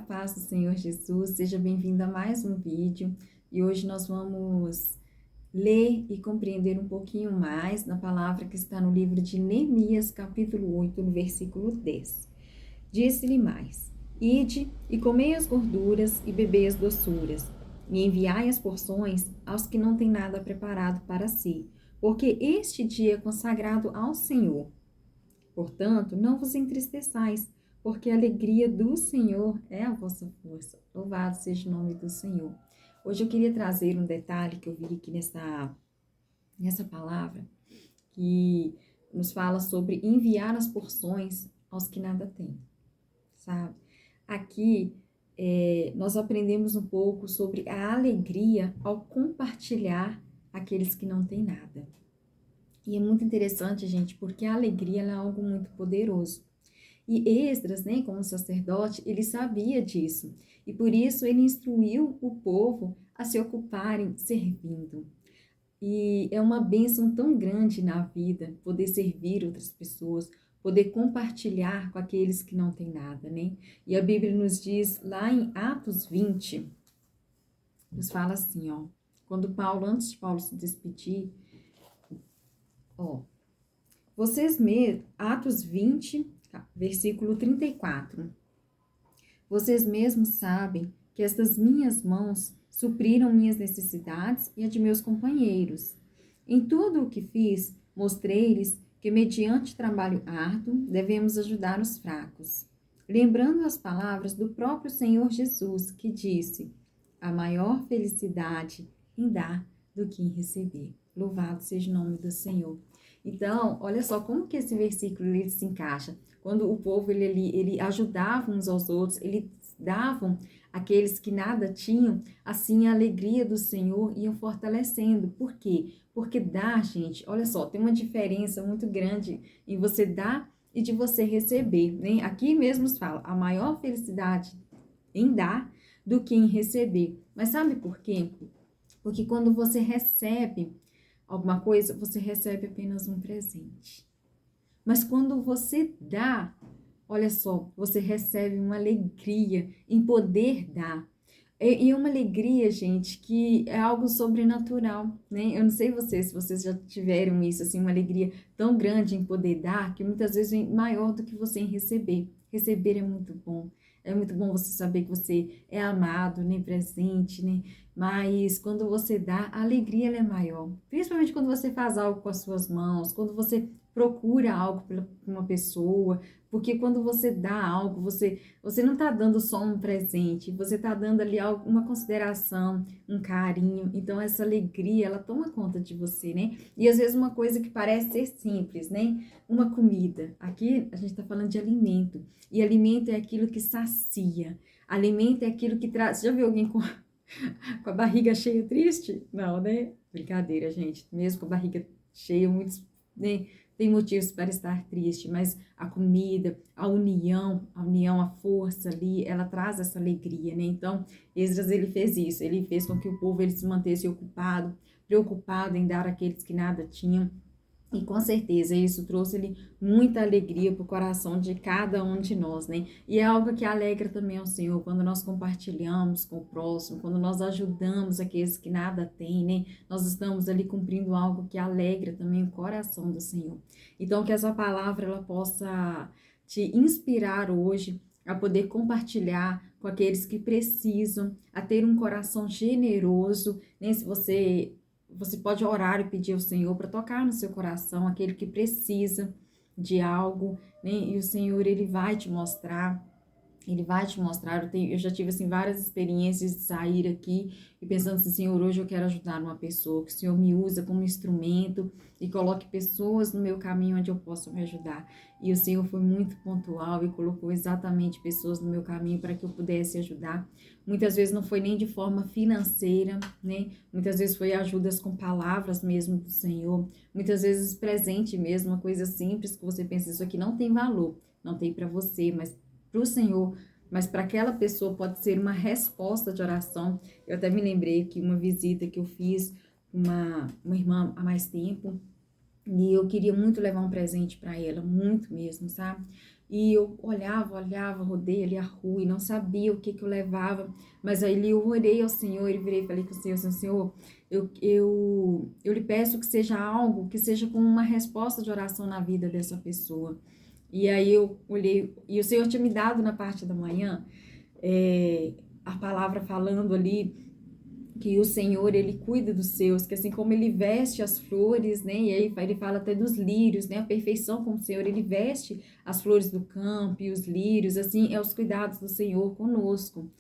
paz do Senhor Jesus, seja bem-vindo a mais um vídeo e hoje nós vamos ler e compreender um pouquinho mais da palavra que está no livro de Neemias, capítulo 8, no versículo 10. Disse-lhe mais: Ide e comei as gorduras e bebei as doçuras, e enviai as porções aos que não têm nada preparado para si, porque este dia é consagrado ao Senhor. Portanto, não vos entristeçais, porque a alegria do Senhor é a vossa força. Louvado seja o nome do Senhor. Hoje eu queria trazer um detalhe que eu vi aqui nessa palavra, que nos fala sobre enviar as porções aos que nada têm, sabe? Aqui nós aprendemos um pouco sobre a alegria ao compartilhar aqueles que não têm nada. E é muito interessante, gente, porque a alegria ela é algo muito poderoso. E Esdras, né, como sacerdote, ele sabia disso. E por isso ele instruiu o povo a se ocuparem servindo. E é uma bênção tão grande na vida poder servir outras pessoas, poder compartilhar com aqueles que não têm nada, né? E a Bíblia nos diz lá em Atos 20, nos fala assim, ó. Antes de Paulo se despedir, ó. Atos 20, versículo 34. Vocês mesmos sabem que estas minhas mãos supriram minhas necessidades e a de meus companheiros. Em tudo o que fiz, mostrei-lhes que, mediante trabalho árduo, devemos ajudar os fracos. Lembrando as palavras do próprio Senhor Jesus, que disse: a maior felicidade em dar do que em receber. Louvado seja o nome do Senhor. Então, olha só como que esse versículo ele se encaixa. Quando o povo ele ajudava uns aos outros, eles davam aqueles que nada tinham, assim a alegria do Senhor iam fortalecendo. Por quê? Porque dar, gente, olha só, tem uma diferença muito grande em você dar e de você receber, né? Aqui mesmo fala, a maior felicidade em dar do que em receber. Mas sabe por quê? Porque quando você recebe alguma coisa, você recebe apenas um presente. Mas quando você dá, olha só, você recebe uma alegria em poder dar. E uma alegria, gente, que é algo sobrenatural, né? Eu não sei vocês, se vocês já tiveram isso, assim, uma alegria tão grande em poder dar, que muitas vezes vem maior do que você em receber. Receber é muito bom. É muito bom você saber que você é amado, né, presente, né? Mas quando você dá, a alegria ela é maior. Principalmente quando você faz algo com as suas mãos, quando você procura algo para uma pessoa, porque quando você dá algo, você não está dando só um presente, você está dando ali uma consideração, um carinho. Então, essa alegria, ela toma conta de você, né? E às vezes uma coisa que parece ser simples, né? Uma comida. Aqui a gente está falando de alimento. E alimento é aquilo que sacia. Alimento é aquilo que traz. Você já viu alguém com a barriga cheia triste? Não, né? Brincadeira, gente. Mesmo com a barriga cheia, muitos, né, tem motivos para estar triste, mas a comida, a união, a força ali, ela traz essa alegria, né? Então, Esdras, ele fez isso. Ele fez com que o povo ele se mantesse ocupado, preocupado em dar àqueles que nada tinham. E com certeza isso trouxe-lhe muita alegria para o coração de cada um de nós, né? E é algo que alegra também ao Senhor quando nós compartilhamos com o próximo, quando nós ajudamos aqueles que nada têm, né? Nós estamos ali cumprindo algo que alegra também o coração do Senhor. Então que essa palavra ela possa te inspirar hoje a poder compartilhar com aqueles que precisam, a ter um coração generoso, né? Se você pode orar e pedir ao Senhor para tocar no seu coração aquele que precisa de algo, né? E o Senhor, ele vai te mostrar. Ele vai te mostrar, eu já tive assim várias experiências de sair aqui e pensando assim, Senhor, hoje eu quero ajudar uma pessoa, que o Senhor me usa como instrumento e coloque pessoas no meu caminho onde eu possa me ajudar. E o Senhor foi muito pontual e colocou exatamente pessoas no meu caminho para que eu pudesse ajudar. Muitas vezes não foi nem de forma financeira, né? Muitas vezes foi ajudas com palavras mesmo do Senhor. Muitas vezes presente mesmo, uma coisa simples que você pensa, isso aqui não tem valor, não tem para você, mas para o Senhor, mas para aquela pessoa pode ser uma resposta de oração. Eu até me lembrei que uma visita que eu fiz uma irmã há mais tempo, e eu queria muito levar um presente para ela, muito mesmo, sabe? E eu olhava, rodei ali a rua e não sabia o que que eu levava. Mas aí eu orei ao Senhor e virei e falei com o Senhor, assim, Senhor, eu lhe peço que seja algo, que seja como uma resposta de oração na vida dessa pessoa. E aí eu olhei, e o Senhor tinha me dado na parte da manhã, a palavra falando ali que o Senhor, ele cuida dos seus, que assim como ele veste as flores, né, e aí ele fala até dos lírios, né, a perfeição como o Senhor, ele veste as flores do campo e os lírios, assim, é os cuidados do Senhor conosco.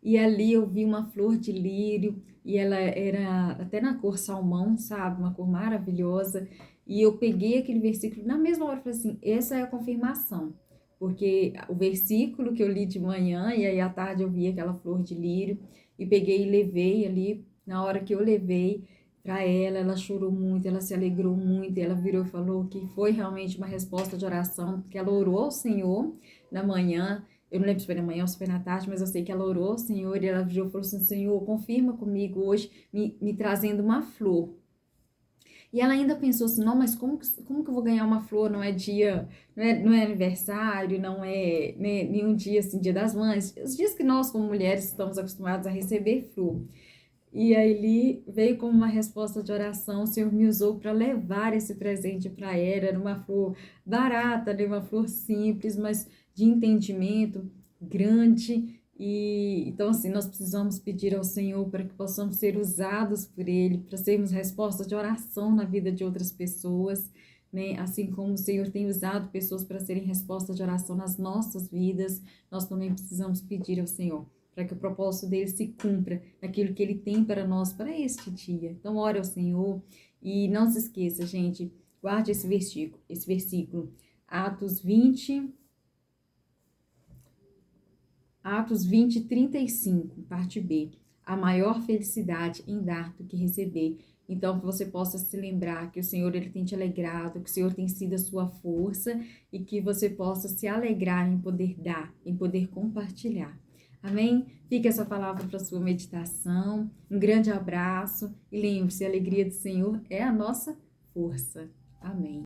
E ali eu vi uma flor de lírio, e ela era até na cor salmão, sabe, uma cor maravilhosa, e eu peguei aquele versículo, na mesma hora eu falei assim, essa é a confirmação, porque o versículo que eu li de manhã, e aí à tarde eu vi aquela flor de lírio, e peguei e levei ali. Na hora que eu levei para ela, ela chorou muito, ela se alegrou muito, ela virou e falou que foi realmente uma resposta de oração, porque ela orou ao Senhor na manhã. Eu não lembro se foi na manhã ou se foi na tarde, mas eu sei que ela orou ao Senhor e ela virou e falou assim: Senhor, confirma comigo hoje, me trazendo uma flor. E ela ainda pensou assim, não, mas como que eu vou ganhar uma flor? Não é dia, não é aniversário, não é, né, nenhum dia assim, dia das mães. Os dias que nós, como mulheres, estamos acostumados a receber flor. E aí ele veio como uma resposta de oração, o Senhor me usou para levar esse presente para ela, era uma flor barata, né, uma flor simples, mas de entendimento grande. E então assim, nós precisamos pedir ao Senhor para que possamos ser usados por ele, para sermos respostas de oração na vida de outras pessoas, né? Assim como o Senhor tem usado pessoas para serem respostas de oração nas nossas vidas, nós também precisamos pedir ao Senhor para que o propósito dele se cumpra naquilo que ele tem para nós para este dia. Então, ore ao Senhor e não se esqueça, gente, guarde esse versículo, Atos 20, Atos 20, 35, parte B. A maior felicidade em dar do que receber. Então, que você possa se lembrar que o Senhor ele tem te alegrado, que o Senhor tem sido a sua força e que você possa se alegrar em poder dar, em poder compartilhar. Amém? Fique essa palavra para sua meditação. Um grande abraço e lembre-se, a alegria do Senhor é a nossa força. Amém.